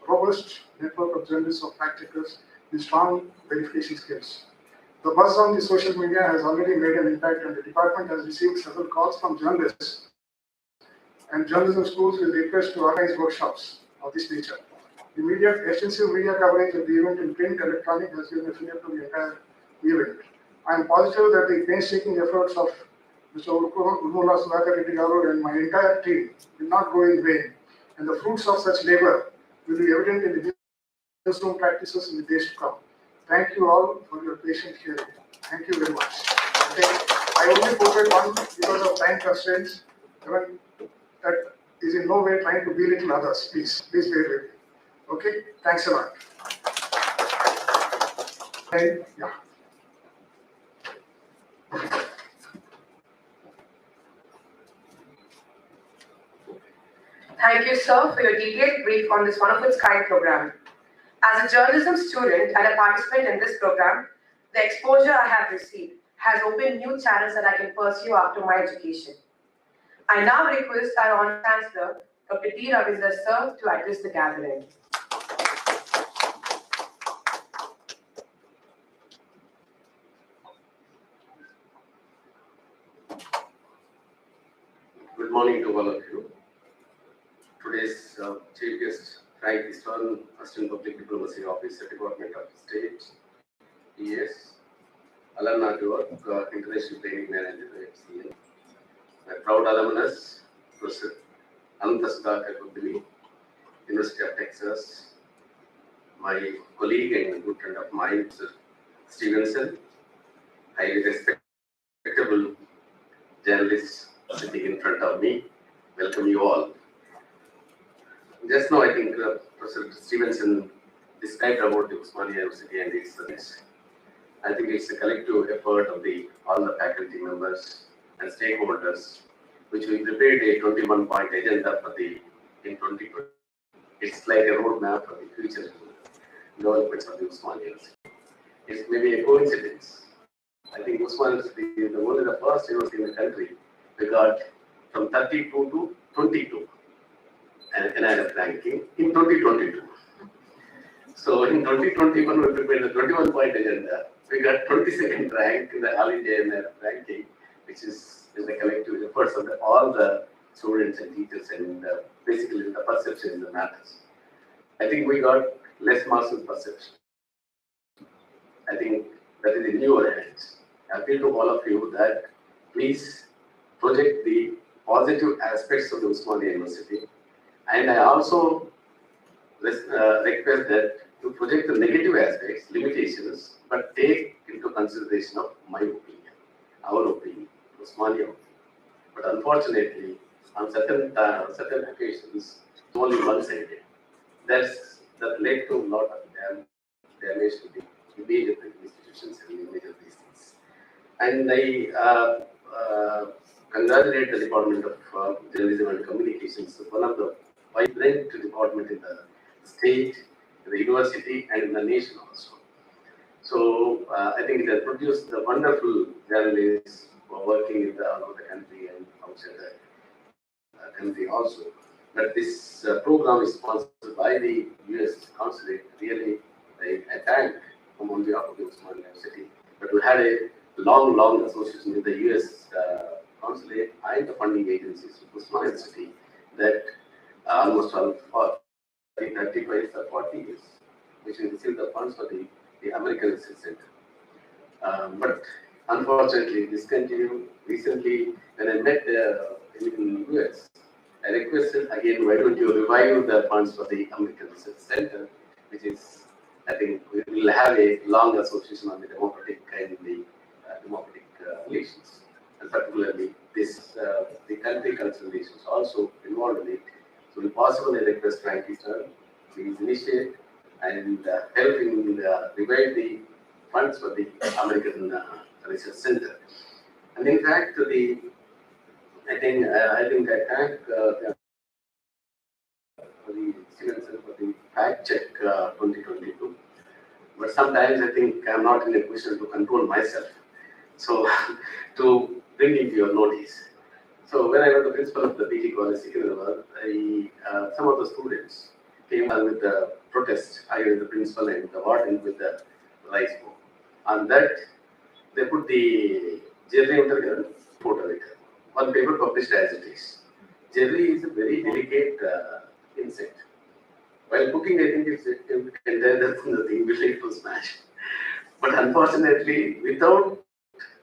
robust network of journalists or fact-checkers with strong verification skills. The buzz on the social media has already made an impact, and the department has received several calls from journalists and journalism schools with requests to organize workshops of this nature. The extensive media coverage of the event in print and electronic has given a flair to the entire event. I am positive that the painstaking efforts of Mr. Urmula Sudhakar Reddy Garu and my entire team will not go in vain, and the fruits of such labor will be evident in the newsroom practices in the days to come. Thank you all for your patient hearing. Thank you very much. Okay. I only quoted one because of time constraints. Even that is in no way trying to belittle others. Please bear with me. Okay. Thanks a lot. And, yeah. Thank you, sir, for your detailed brief on this one-of-its-kind program. As a journalism student and a participant in this program, the exposure I have received has opened new channels that I can pursue after my education. I now request our Honorary Chancellor, Dr. D. Ravindra sir, to address the gathering. Good morning to all of you. Today's chief guest, Frank Easton, Assistant Public Diplomacy Officer, Department of State, ES, Alan Network, International Training Manager, FCN, my proud alumnus, Professor Ananta Sudhakar Reddy, University of Texas, my colleague and good friend of mine, Mr. Stevenson, highly respectable journalist sitting in front of me. Welcome you all. Just now, I think Professor Stevenson described about the Osmania University and its service. I think it's a collective effort of all the faculty members and stakeholders, which we prepared a 21-point agenda for in 2020. It's like a roadmap for the future developments of the Osmania University. It's maybe a coincidence. I think Osmania University is only the first university in the country we got from 32 to 22 and NIRF ranking in 2022. So in 2021, we prepared the 21-point agenda. We got 22nd rank in the All India NIRF ranking, which is the collective efforts of all the students and teachers, and basically the perception that matters. I think we got less marks in perception. I think that is in your hands. I appeal to all of you that please project the positive aspects of the Osmania University. And I also request that to project the negative aspects, limitations, but take into consideration of my opinion, our opinion, Osmania opinion. But unfortunately, on certain occasions, it's only one-sided. That led to a lot of damage to the image of the institutions and the image of these things. And I congratulate the Department of Journalism and Communications, one of the vibrant department in the state, the university, and in the nation also. So I think it has produced the wonderful journalists who are working all over the country and outside the country also. But this program is sponsored by the US Consulate. Really, I thank on behalf of the Osmania University. But we had a long association with the US Consulate and the funding agencies of Osmania University that almost 35 or 40 years, which we received the funds for the American Research Center. But unfortunately, discontinued. Recently, when I met in the US, I requested again, why don't you revive the funds for the American Research Center, which is, I think, we will have a long association on the democratic and the democratic relations, and particularly this the country cultural relations also involved in it. So, if possible, I request Frank Easton please initiate and help in revive the funds for the American Research Center. And in fact, I think I thank the Stevenson for the fact check 2022. But sometimes I think I'm not in a position to control myself. So to bring it to your notice. So when I was the principal of the PG college, some of the students came on with the protest against the principal and the warden with the rice bowl. On that, they put the jelly under the photo. One paper published as it is. Jelly is a very delicate insect. While cooking, I think it's the thing will it to smash. But unfortunately, without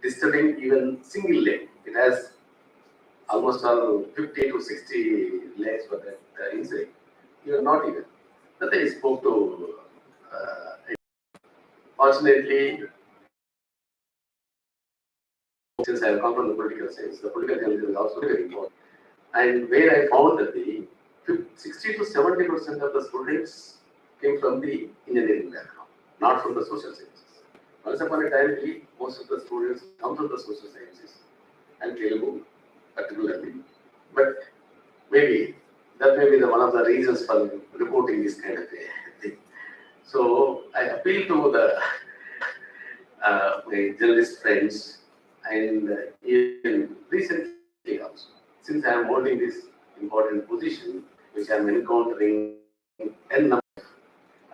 disturbing even single leg, it has almost all 50 to 60 legs for that insect. You are not even. Then I spoke to. Fortunately, since I have come from the political science, the political science is also very important. And where I found that the 60 to 70% of the students came from the engineering background, not from the social sciences. Once upon a time, most of the students come from the social sciences and Telugu particularly. But maybe that may be one of the reasons for reporting this kind of a thing. So I appeal to the my journalist friends and even recently also, since I am holding this important position, which I am encountering n number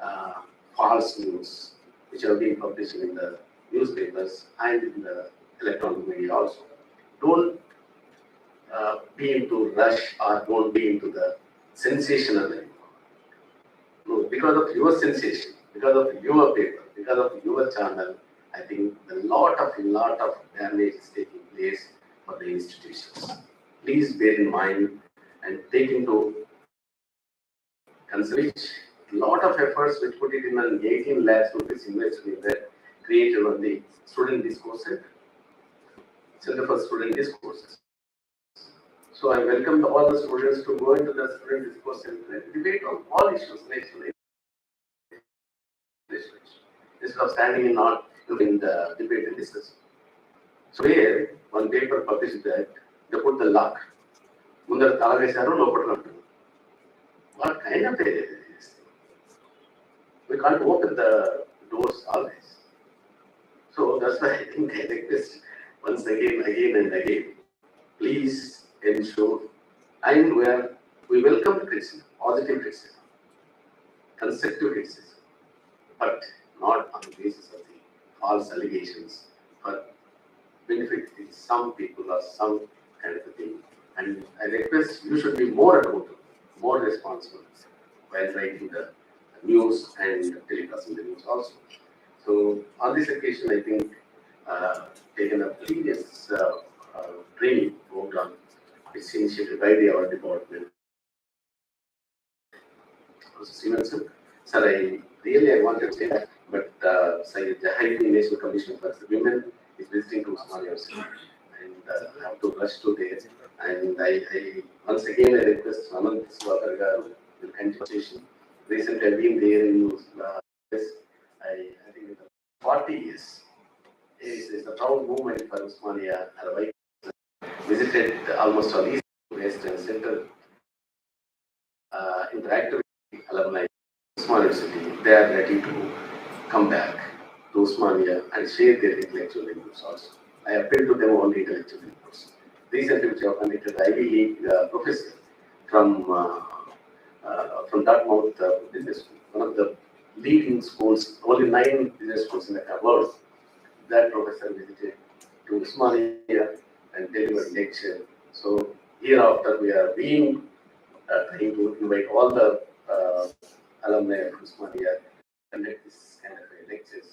of false news, which are being published in the newspapers and in the electronic media also. Don't be into rush or don't be into the sensational anymore. No, because of your sensation, because of your paper, because of your channel, I think a lot of damage is taking place for the institutions. Please bear in mind and take into consideration a lot of efforts which put it in an 18 lakhs rupees investment in that created on the student discourse center for student discourses. So I welcome all the students to go into the student discourse center and debate on all issues nationally. Instead of standing in not in the debate and discussion. So here, one paper published that they put the lock. Mundar Talagasaru, no. What kind of a is? We can't open the doors always. So that's why I think I request once again and again, please ensure, and we welcome criticism, positive criticism, constructive criticism, but not on the basis of the false allegations, but benefit some people or some kind of a thing. And I request you should be more accountable, more responsible while writing the news and telecasting the news also. So on this occasion, I think taken a previous training program, which is initiated by our department. Sir, I wanted to say that, but the HYD National Commission for the Women is visiting to Osmania University, and I have to rush to there. And I once again I request Anand Swakar will continue. Recently, I've been there in I think it's 40 years. It's a proud movement for Osmania. I visited almost all East, West, and Central interactive alumni. Osmania University, they are ready to come back to Osmania and share their intellectual inputs also. I appeal to them only intellectual inputs. Recently, which have conducted Ivy League professor from Dartmouth Business School, one of the leading schools, only 9 business schools in the world. That professor visited to Osmania and delivered lecture. So hereafter, we are being trying to invite all the alumni of Osmania and conduct this kind of lectures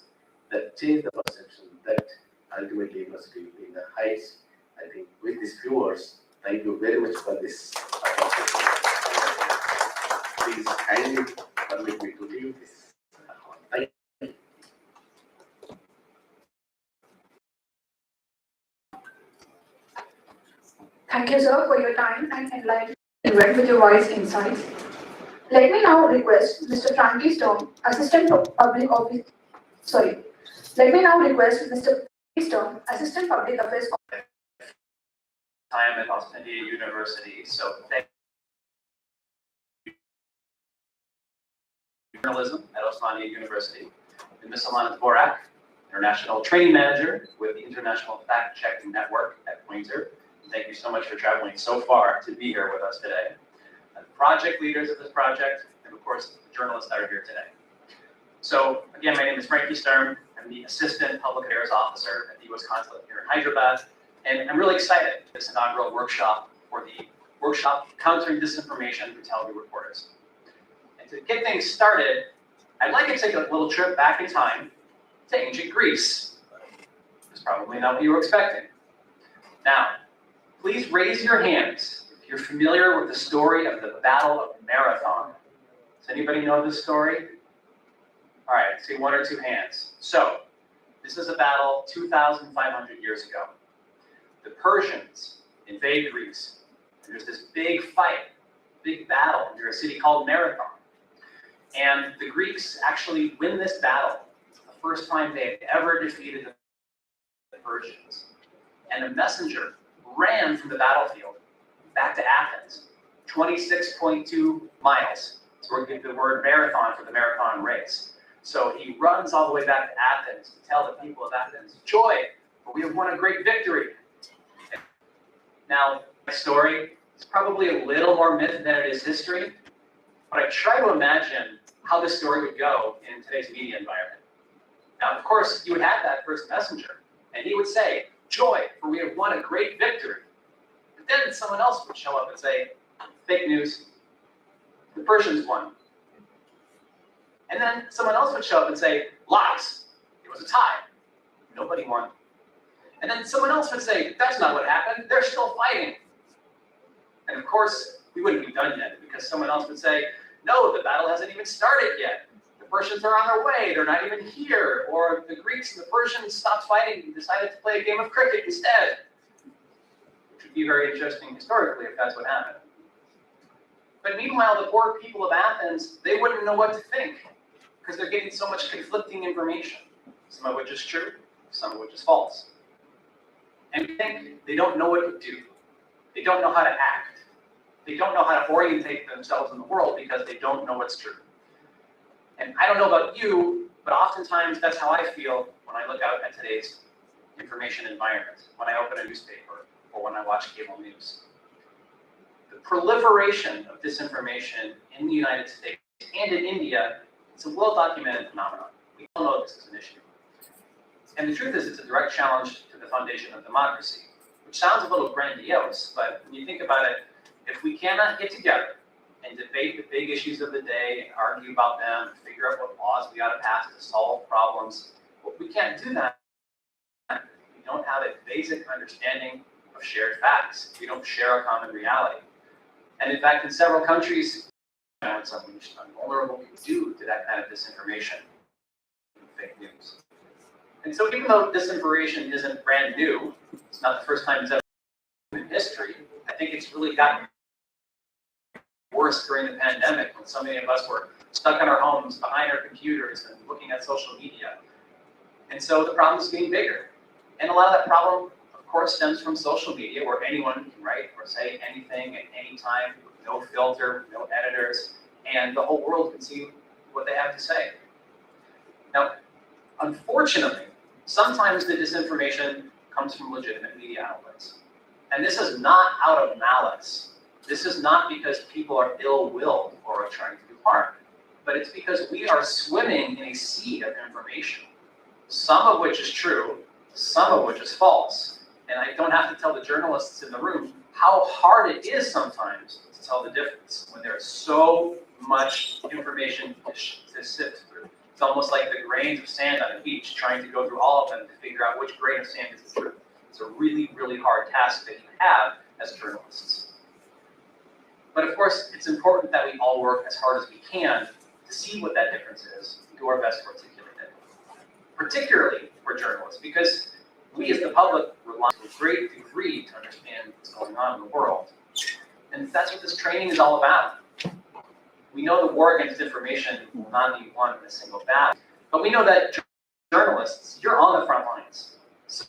that change the perception that ultimately university will be in the heights. I think with these viewers, thank you very much for this opportunity. Please kindly permit me to leave this. Thank you. Thank you, sir, for your time and enlightenment with your wise insights. Let me now request Mr. Frankie Stone, Assistant Public Office. Let me now request Mr. Stone, Assistant Public Affairs. Time at Osmania University. So thank you. Journalism at Osmania University. And Ms. Alana Dvorak, International Training Manager with the International Fact Checking Network at Poynter. Thank you so much for traveling so far to be here with us today. And project leaders of this project, and of course, the journalists that are here today. So again, my name is Frankie Sturm. I'm the Assistant Public Affairs Officer at the U.S. Consulate here in Hyderabad. And I'm really excited for this inaugural workshop for the workshop Countering Disinformation for Television Reporters. And to get things started, I'd like to take a little trip back in time to ancient Greece. That's probably not what you were expecting. Now, please raise your hands if you're familiar with the story of the Battle of Marathon. Does anybody know this story? All right, I see one or two hands. So, this is a battle 2,500 years ago. The Persians invade Greece. And there's this big fight, big battle near a city called Marathon. And the Greeks actually win this battle. It's the first time they had ever defeated the Persians. And a messenger ran from the battlefield back to Athens, 26.2 miles. So we're getting the word marathon for the marathon race. So he runs all the way back to Athens to tell the people of Athens, joy, for we have won a great victory. Now, my story is probably a little more myth than it is history, but I try to imagine how this story would go in today's media environment. Now, of course, you would have that first messenger, and he would say, joy, for we have won a great victory. But then someone else would show up and say, fake news, the Persians won. And then someone else would show up and say, lies, it was a tie, nobody won. And then someone else would say, that's not what happened, they're still fighting. And of course, we wouldn't be done yet because someone else would say, no, the battle hasn't even started yet. The Persians are on their way, they're not even here. Or the Greeks and the Persians stopped fighting and decided to play a game of cricket instead. Which would be very interesting historically if that's what happened. But meanwhile, the poor people of Athens, they wouldn't know what to think because they're getting so much conflicting information. Some of which is true, some of which is false. And we think they don't know what to do. They don't know how to act. They don't know how to orientate themselves in the world because they don't know what's true. And I don't know about you, but oftentimes that's how I feel when I look out at today's information environment, when I open a newspaper or when I watch cable news. The proliferation of disinformation in the United States and in India is a well-documented phenomenon. We all know this is an issue. And the truth is it's a direct challenge to the foundation of democracy, which sounds a little grandiose, but when you think about it, if we cannot get together and debate the big issues of the day and argue about them, figure out what laws we ought to pass to solve problems, well, we can't do that. We don't have a basic understanding of shared facts. We don't share a common reality. And in fact, in several countries, it's unleashed on vulnerable people due to that kind of disinformation and fake news. And so even though disinformation isn't brand new, it's not the first time it's ever been in history, I think it's really gotten worse during the pandemic when so many of us were stuck in our homes, behind our computers, and looking at social media. And so the problem is getting bigger. And a lot of that problem, of course, stems from social media, where anyone can write or say anything at any time, with no filter, no editors, and the whole world can see what they have to say. Now, unfortunately, sometimes the disinformation comes from legitimate media outlets. And this is not out of malice. This is not because people are ill-willed or are trying to do harm, but it's because we are swimming in a sea of information, some of which is true, some of which is false. And I don't have to tell the journalists in the room how hard it is sometimes to tell the difference when there's so much information to sift through. It's almost like the grains of sand on a beach, trying to go through all of them to figure out which grain of sand is the truth. It's a really, really hard task that you have as journalists. But of course, it's important that we all work as hard as we can to see what that difference is and do our best to articulate it. Particularly for journalists, because we as the public rely to a great degree to understand what's going on in the world. And that's what this training is all about. We know the war against information will not be won in a single battle, but we know that journalists, you're on the front lines. So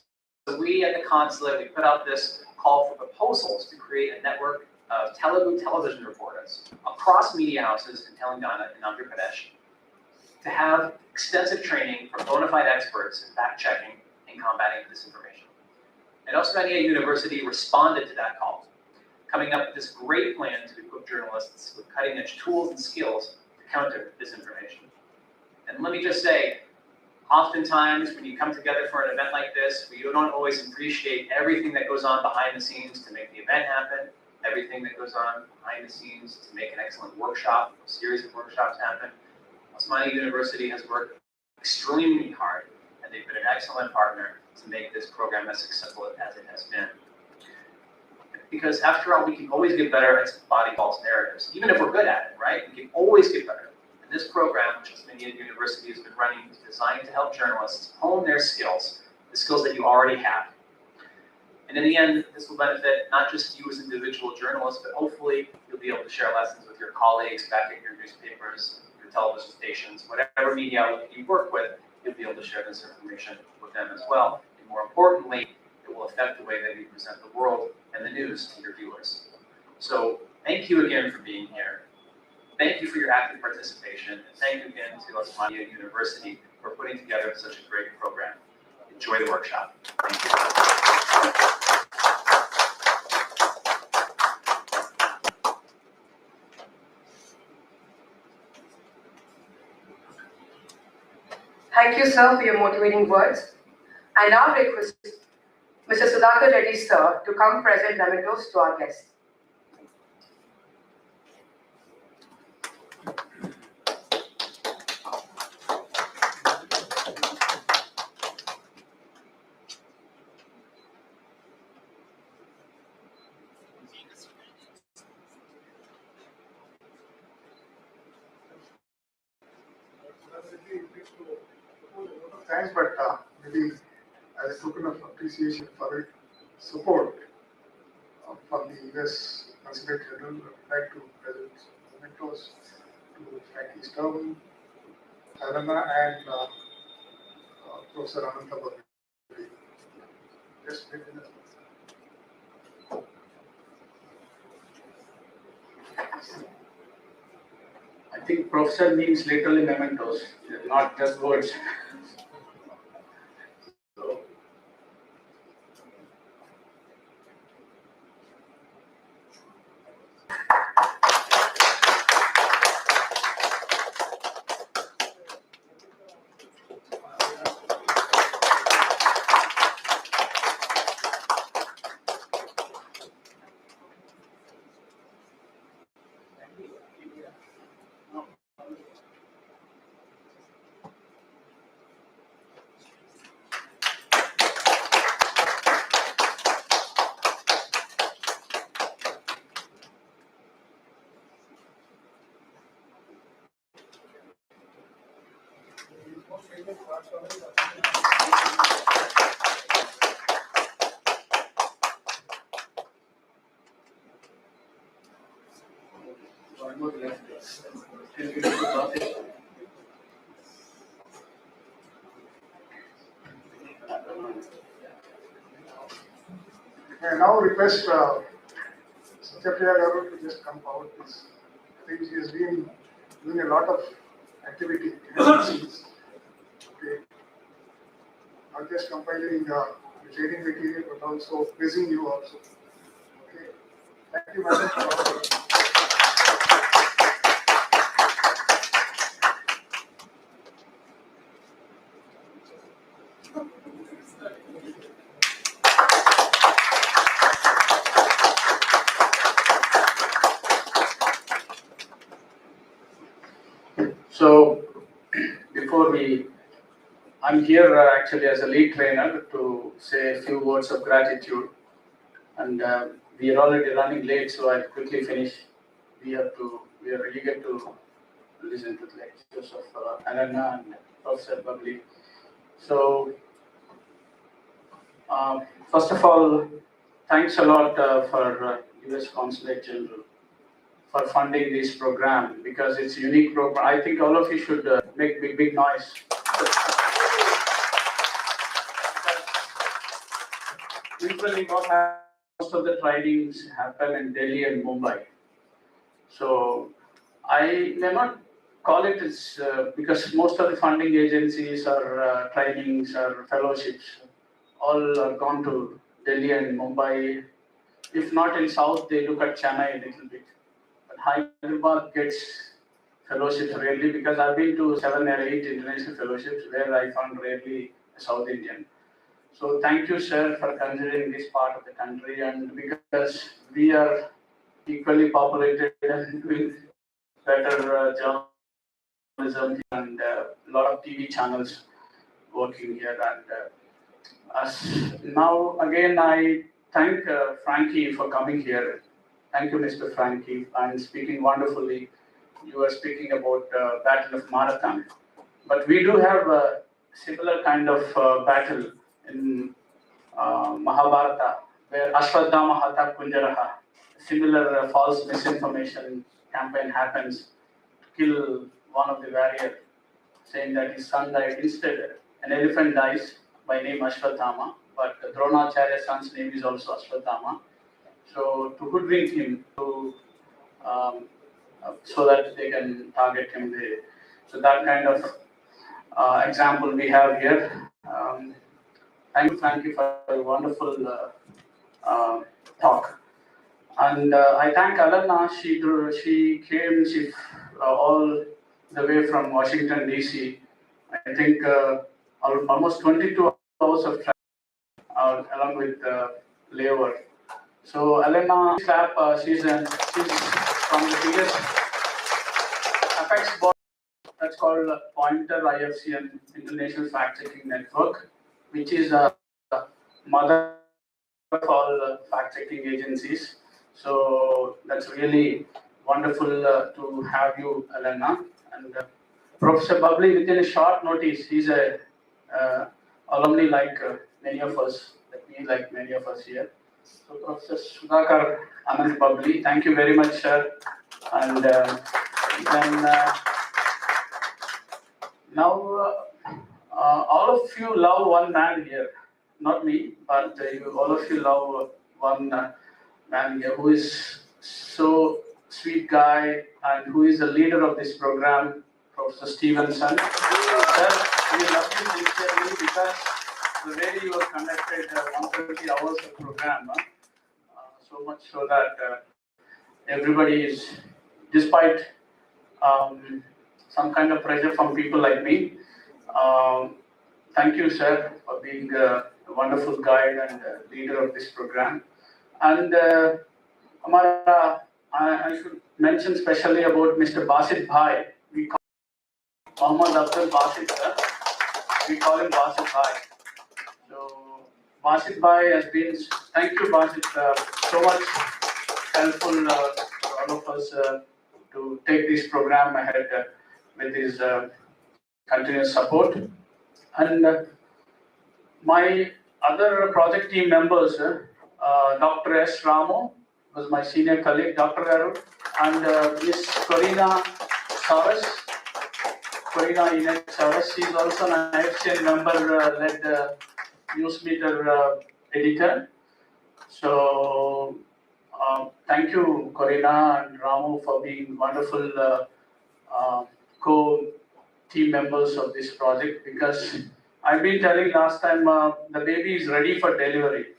we at the consulate, we put out this call for proposals to create a network of Telugu television reporters across media houses in Telangana and Andhra Pradesh to have extensive training from bona fide experts in fact-checking and combating disinformation. And Osmania University responded to that call, coming up with this great plan to equip journalists with cutting-edge tools and skills to counter disinformation. And let me just say, oftentimes when you come together for an event like this, we don't always appreciate everything that goes on behind the scenes to make the event happen, everything that goes on behind the scenes to make an excellent workshop, a series of workshops happen. Osmania University has worked extremely hard, and they've been an excellent partner to make this program as successful as it has been. Because after all, we can always get better at spotting false narratives, even if we're good at it, right? We can always get better. And this program, which Osmania University has been running, is designed to help journalists hone their skills, the skills that you already have. And in the end, this will benefit not just you as individual journalists, but hopefully you'll be able to share lessons with your colleagues back at your newspapers, your television stations, whatever media outlet you work with, you'll be able to share this information with them as well. And more importantly, it will affect the way that you present the world and the news to your viewers. So thank you again for being here. Thank you for your active participation. And thank you again to Osmania University for putting together such a great program. Enjoy the workshop. Thank you. Thank you, sir, for your motivating words. I now request Mr. Sudhakar Reddy, sir, to come present mementos to our guests. Thanks, but maybe as a token of appreciation for it, support from the US Consulate General, I would like to present mementos to Frankie Sturm, Helena, and Professor Ananta Bhatt. Just wait a minute. I think professor means literally mementos, not just words. One more left. I now request Satyapriya Garu to just come forward, please. I think she has been doing a lot of activity in agencies. Okay. Not just compiling the training material, but also praising you also. Okay. Thank you, madam. So, I'm here actually as a lead trainer to say a few words of gratitude. And we are already running late, so I'll quickly finish. We are eager to listen to the lectures of Alana and Professor Babli. So, first of all, thanks a lot for US Consulate General for funding this program, because it's a unique program. I think all of you should make big noise. Usually most of the trainings happen in Delhi and Mumbai. So I may not call it as, because most of the funding agencies or trainings or fellowships all are gone to Delhi and Mumbai. If not in South, they look at Chennai a little bit. But Hyderabad gets fellowships really, because I've been to 7 or 8 international fellowships where I found really a South Indian. So thank you, sir, for considering this part of the country, and because we are equally populated and doing better journalism and a lot of TV channels working here. And now again, I thank Frankie for coming here. Thank you, Mr. Frankie, and speaking wonderfully. You were speaking about Battle of Marathon, but we do have a similar kind of battle in Mahabharata, where Ashwadhama Hata Kunjaraha, similar false misinformation campaign happens to kill one of the warrior, saying that his son died. Instead, an elephant dies by name Ashwadhama, but Dronacharya's son's name is also Ashwadhama. So to hoodwink him, so that they can target him. So that kind of example we have here. Thank you for a wonderful talk. And I thank Alana. She came all the way from Washington D.C. I think almost 22 hours of travel along with layover. So Alana, she's from the biggest FX board that's called Pointer IFCN International Fact Checking Network, which is a mother of all fact checking agencies. So that's really wonderful to have you, Alana. And Professor Bubbly, within a short notice, he's a alumni like many of us, like many of us here. So Professor Sudhakar Anand Bubbly, thank you very much, sir. And then now all of you love one man here, not me, but all of you love one man here who is so sweet guy and who is the leader of this program, Professor Stevenson. Sir, we love you sincerely because the way you have conducted 130 hours of program, so much so that everybody is, despite some kind of pressure from people like me. Thank you, sir, for being a wonderful guide and leader of this program. And I should mention specially about Mr. Basit Bhai. We call Muhammad Abdul Basit, sir. We call him Basit Bhai. So Basit Bhai has been, thank you, Basit, so much helpful for all of us to take this program ahead with his continuous support. And my other project team members, Dr. S. Ramo was my senior colleague, Dr. Garu, and Ms. Corina Saras. Corina Ines Saras, she is also an IFCN member, led newsmeter editor. So thank you, Corina and Ramo, for being wonderful co-team members of this project, because I've been telling last time the baby is ready for delivery.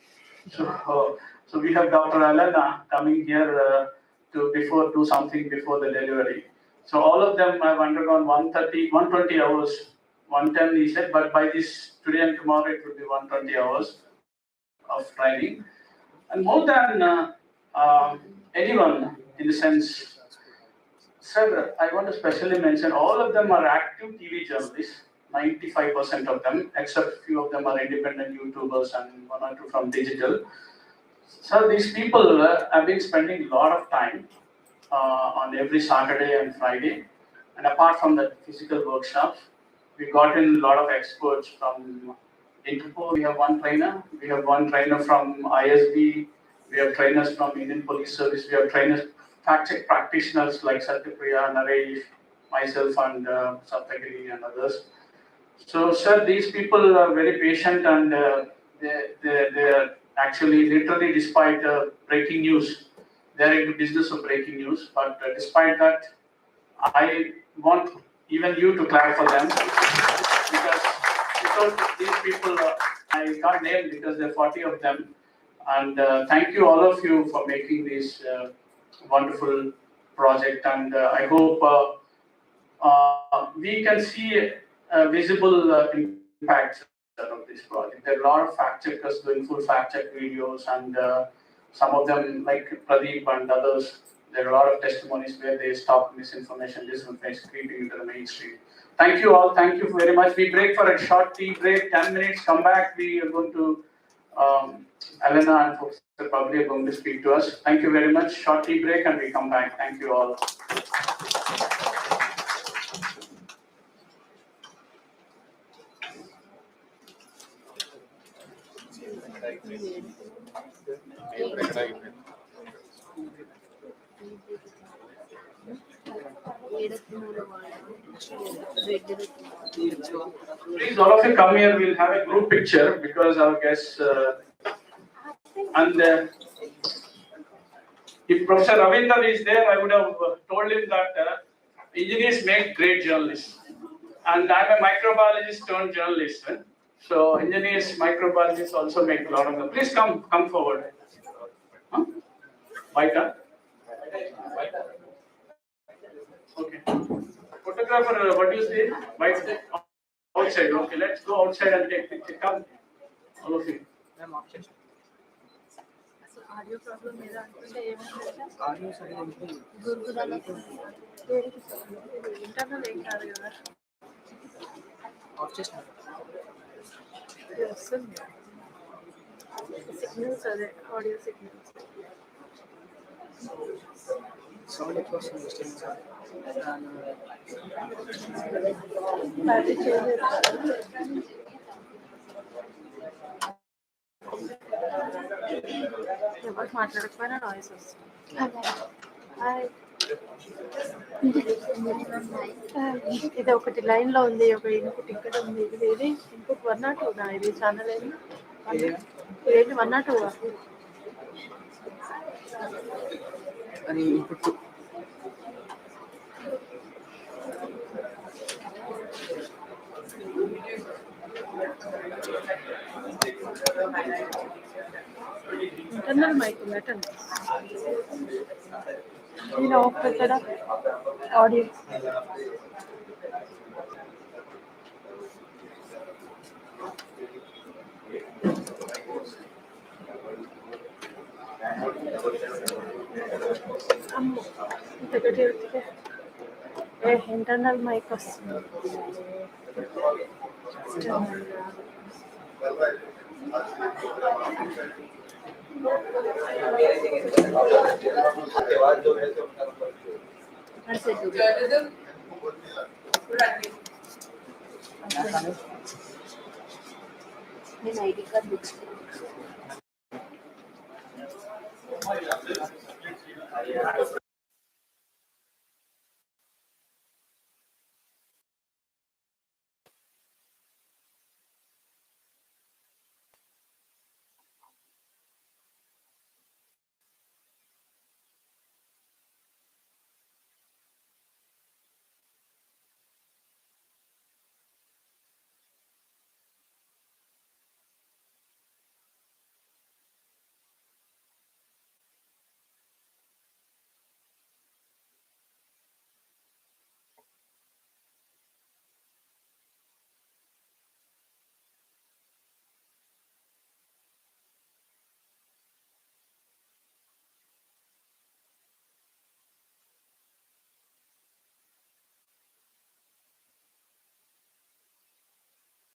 So we have Dr. Alana coming here to do something before the delivery. So all of them have undergone 120 hours, 110 he said, but by this today and tomorrow it will be 120 hours of training. And more than anyone, in the sense, sir, I want to specially mention all of them are active TV journalists, 95% of them, except few of them are independent YouTubers and one or two from digital. So these people have been spending a lot of time on every Saturday and Friday. And apart from the physical workshops, we got in a lot of experts from Interpol. We have one trainer. We have one trainer from ISB. We have trainers from Indian Police Service. We have trainers, fact check practitioners like Satyapriya, Naresh, myself, and Saptagiri and others. So, sir, these people are very patient, and they are actually literally, despite breaking news, they are in the business of breaking news. But despite that, I want even you to clap for them, because without these people, I can't name because there are 40 of them. And thank you, all of you, for making this wonderful project. And I hope we can see visible impacts of this project. There are a lot of fact checkers doing full fact check videos, and some of them, like Pradeep and others, there are a lot of testimonies where they stop misinformation, disinformation creeping into the mainstream. Thank you all. Thank you very much. We break for a short tea break, 10 minutes. Come back. We are going to, Elena and folks probably are going to speak to us. Thank you very much. Short tea break and we come back. Thank you all. Please, all of you come here. We'll have a group picture because our guests. And if Professor Ravinder is there, I would have told him that engineers make great journalists. And I'm a microbiologist turned journalist. So engineers, microbiologists also make a lot of them. Please come forward. Huh? White. Okay. Photographer, what do you say? White. Outside. Okay, let's go outside and take picture. Come, all of you. Audio problem is audio internal signals are there, audio signals. ఎవరు మాట్లాడకపోయినా noise వస్తుంది. ఇది ఒకటి line లో ఉంది, ఒక input ఇక్కడ ఉంది. ఇది ఏది ఇన్పుట్ 102 ఇది ఛానల్ ఏది 102 అని ఇన్పుట్ ఇంటర్నల్ మైక్ పెట్టండి. నేను ఆఫ్ పెట్టడా ఆడియో అమ్మో ఇంతకటి ఇంటర్నల్ మైక్ వస్తుంది. నేను ఐడి కార్డ్ తెచ్చుకున్నాను.